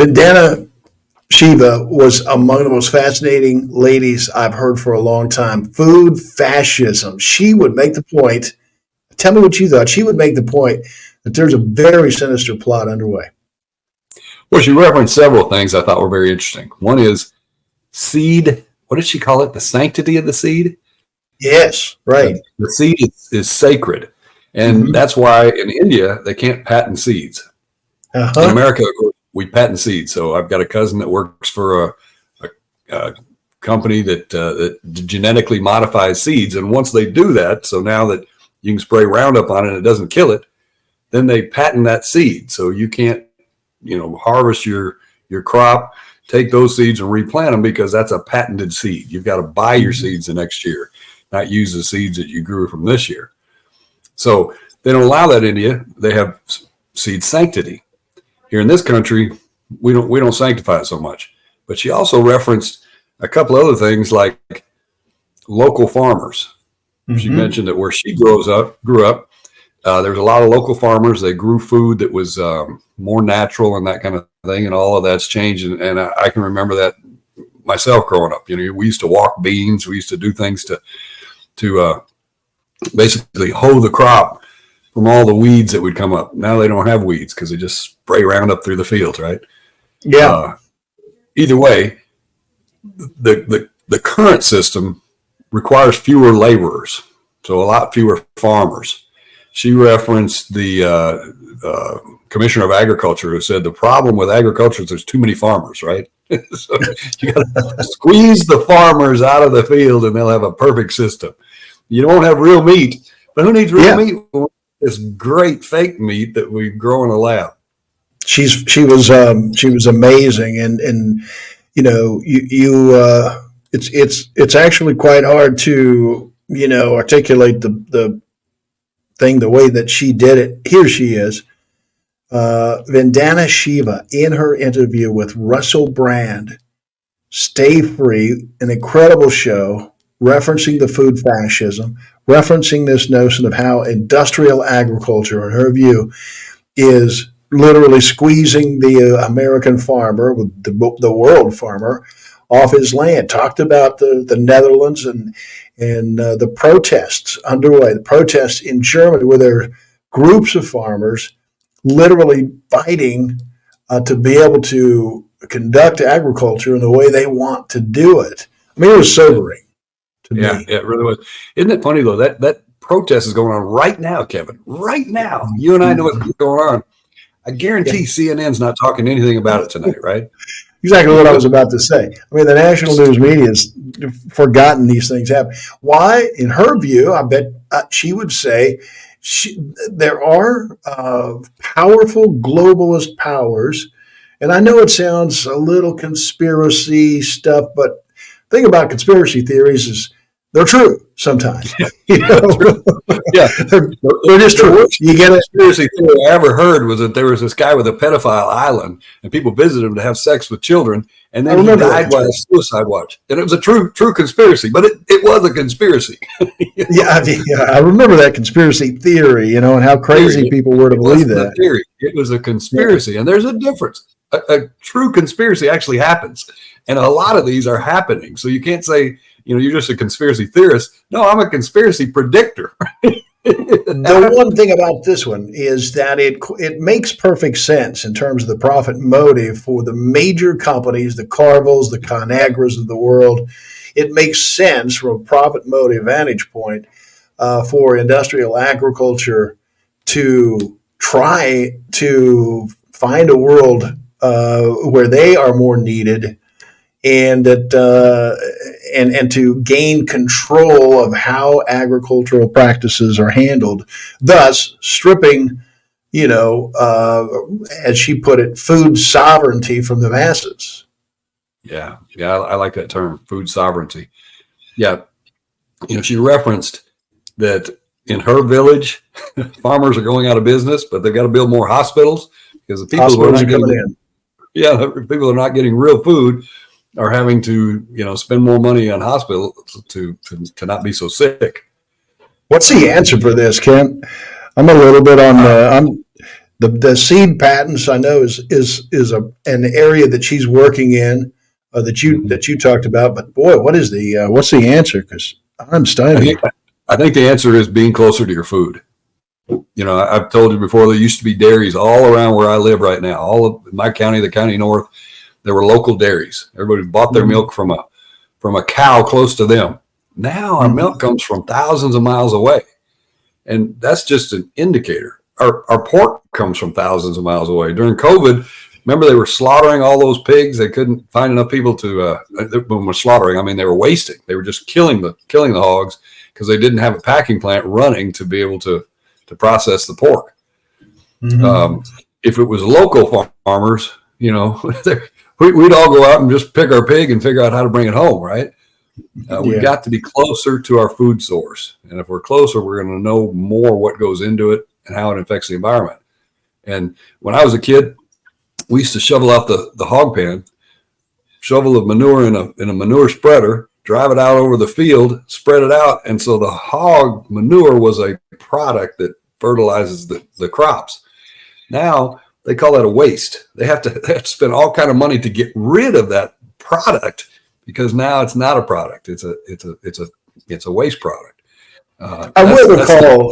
Vendana Shiva was among the most fascinating ladies I've heard for a long time. Food fascism. She would make the point. Tell me what you thought. She would make the point that there's a very sinister plot underway. Well, she referenced several things I thought were very interesting. One is seed. What did she call it? The sanctity of the seed? Yes, right. The seed is sacred. And that's why in India, they can't patent seeds. In America, we patent seeds. So I've got a cousin that works for a company that genetically modifies seeds. And once they do that, so now that you can spray Roundup on it and it doesn't kill it, then they patent that seed. So you can't, harvest your crop, take those seeds and replant them because that's a patented seed. You've got to buy your seeds the next year, not use the seeds that you grew from this year. So they don't allow that in India. They have seed sanctity. Here in this country, we don't sanctify it so much. But she also referenced a couple other things like local farmers. She mentioned that where she grew up, there was a lot of local farmers. They grew food that was more natural and that kind of thing, and all of that's changed. And I can remember that myself growing up. We used to walk beans. We used to do things to basically hoe the crop from all the weeds that would come up. Now they don't have weeds because they just spray Roundup through the fields, right? Yeah. Either way, the current system requires fewer laborers, so a lot fewer farmers. She referenced the Commissioner of Agriculture, who said the problem with agriculture is there's too many farmers, right? So you got to squeeze the farmers out of the field and they'll have a perfect system. You don't have real meat, but who needs real meat? This great fake meat that we grow in a lab. She was amazing, and it's actually quite hard to articulate the thing the way that she did it. Here she is, Vendana Shiva, in her interview with Russell Brand, Stay Free, an incredible show referencing the food fascism, referencing this notion of how industrial agriculture, in her view, is literally squeezing the American farmer, the world farmer, off his land. Talked about the Netherlands and the protests underway, the protests in Germany, where there are groups of farmers literally fighting to be able to conduct agriculture in the way they want to do it. I mean, it was sobering to me. Yeah, it really was. Isn't it funny, though, that protest is going on right now, Kevin? Right now. You and I know what's going on. I guarantee CNN's not talking anything about it tonight, right? Exactly what I was about to say. I mean, the national news media has forgotten these things happen. Why? In her view, I bet she would say there are powerful globalist powers. And I know it sounds a little conspiracy stuff, but the thing about conspiracy theories is they're true sometimes. Yeah, they're just true. You get it. The conspiracy theory I ever heard was that there was this guy with a pedophile island, and people visited him to have sex with children, and then he died while a suicide watch. And it was a true conspiracy, but it was a conspiracy. I remember that conspiracy theory, and how crazy people were to believe that. Theory. It was a conspiracy, and there's a difference. A true conspiracy actually happens, and a lot of these are happening. So you can't say, you're just a conspiracy theorist. No, I'm a conspiracy predictor. The one thing about this one is that it makes perfect sense in terms of the profit motive for the major companies, the Carvilles, the ConAgras of the world. It makes sense from a profit motive vantage point for industrial agriculture to try to find a world where they are more needed, and and to gain control of how agricultural practices are handled, thus stripping, as she put it, food sovereignty from the masses. Yeah, I like that term, food sovereignty. Yeah, she referenced that in her village, farmers are going out of business, but they've got to build more hospitals because the people who are not getting people are not getting real food are having to, spend more money on hospitals to not be so sick. What's the answer for this, Kent? I'm a little bit on The seed patents I know is an area that she's working in that you talked about. But boy, what's the answer? Because I'm stymied. I think the answer is being closer to your food. I've told you before, there used to be dairies all around where I live right now. All of my county, the county north, there were local dairies. Everybody bought their milk from a cow close to them. Now our milk comes from thousands of miles away, and that's just an indicator. Our pork comes from thousands of miles away. During COVID, remember they were slaughtering all those pigs. They couldn't find enough people to. When we're slaughtering, I mean they were wasting. They were just killing the hogs because they didn't have a packing plant running to be able to process the pork. If it was local farmers, we'd all go out and just pick our pig and figure out how to bring it home, right? We've got to be closer to our food source. And if we're closer, we're going to know more what goes into it and how it affects the environment. And when I was a kid, we used to shovel out the hog pen, shovel of manure in a manure spreader, drive it out over the field, spread it out. And so the hog manure was a product that fertilizes the crops. Now they call that a waste. They have to spend all kind of money to get rid of that product because now it's not a product. It's a waste product. I will recall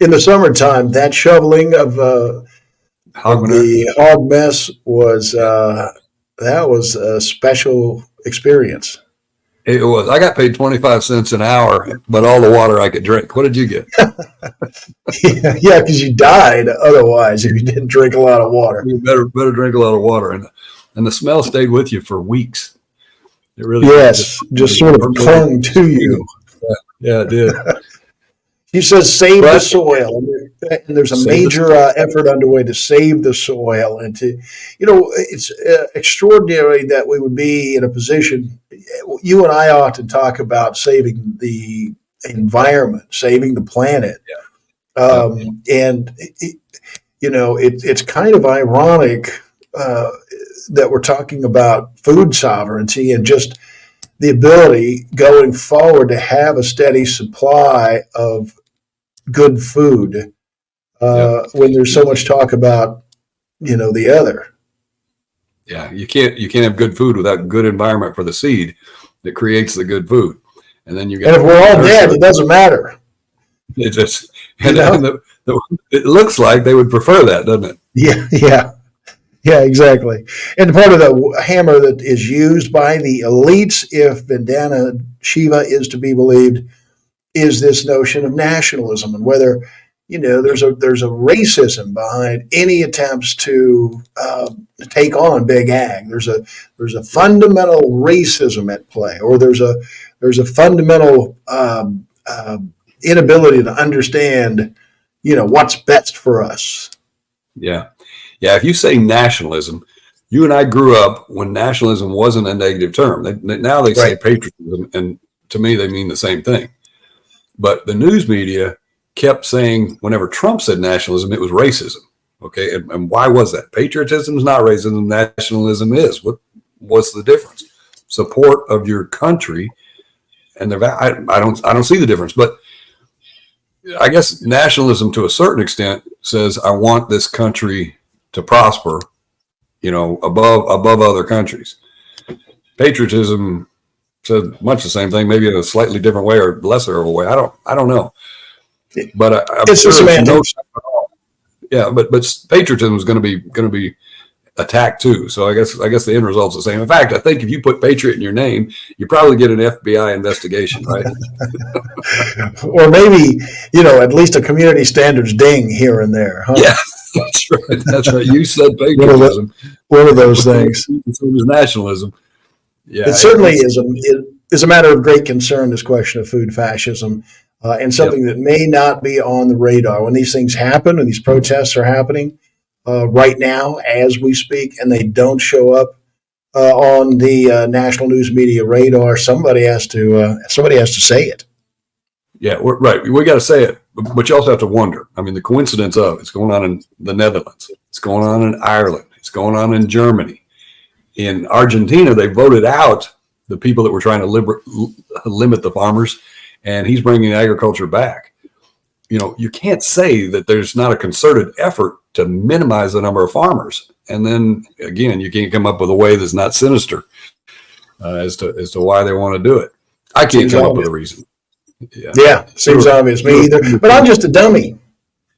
in the summertime that shoveling of the hog mess was that was a special experience. It was. I got paid 25 cents an hour, but all the water I could drink. What did you get? Yeah, because you died otherwise if you didn't drink a lot of water. You better drink a lot of water, and the smell stayed with you for weeks. It really just sort of clung to you. Yeah, it did. He says save the soil, and there's a major effort underway to save the soil, and to, it's extraordinary that we would be in a position. You and I often talk about saving the environment, saving the planet, and it's kind of ironic that we're talking about food sovereignty and just the ability going forward to have a steady supply of good food when there's so much talk about the other. Yeah, you can't have good food without good environment for the seed that creates the good food. And then you got. And if we're all dead, it doesn't matter. It just it looks like they would prefer that, doesn't it? Yeah, exactly. And part of the hammer that is used by the elites, if Vendana Shiva is to be believed, is this notion of nationalism and whether there's a racism behind any attempts to take on big ag. There's a fundamental racism at play, or there's a fundamental inability to understand what's best for us. Yeah, if you say nationalism, you and I grew up when nationalism wasn't a negative term. Now they say patriotism, and to me they mean the same thing. But the news media kept saying whenever Trump said nationalism, it was racism. Okay, and why was that? Patriotism is not racism. Nationalism is. What's the difference? Support of your country, and I don't see the difference. But I guess nationalism, to a certain extent, says I want this country to prosper, above other countries. Patriotism says much the same thing, maybe in a slightly different way or lesser of a way. I don't know. But it's sure semantics. But patriotism is going to be attacked too. So I guess the end result's the same. In fact, I think if you put patriot in your name, you probably get an FBI investigation, right? Or maybe at least a community standards ding here and there. Huh? Yeah, that's right. You said patriotism. One of those things. So is nationalism. Yeah, it certainly is a matter of great concern. This question of food fascism. And something that may not be on the radar when these things happen and these protests are happening right now as we speak, and they don't show up on the national news media radar. Somebody has to say it. Yeah, right. We got to say it, but you also have to wonder. I mean, the coincidence of it's going on in the Netherlands, it's going on in Ireland, it's going on in Germany, in Argentina. They voted out the people that were trying to limit the farmers. And he's bringing agriculture back. You can't say that there's not a concerted effort to minimize the number of farmers. And then again, you can't come up with a way that's not sinister as to why they want to do it. I can't Seems come obvious. up with a reason. Yeah, seems obvious. Me either. But I'm just a dummy.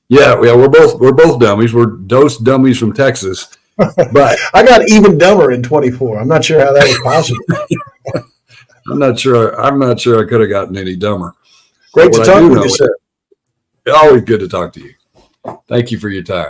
Yeah, we're both dummies. We're dose dummies from Texas. But I got even dumber in 24. I'm not sure how that was possible. I'm not sure I could have gotten any dumber. Great to talk with you, sir. Always good to talk to you. Thank you for your time.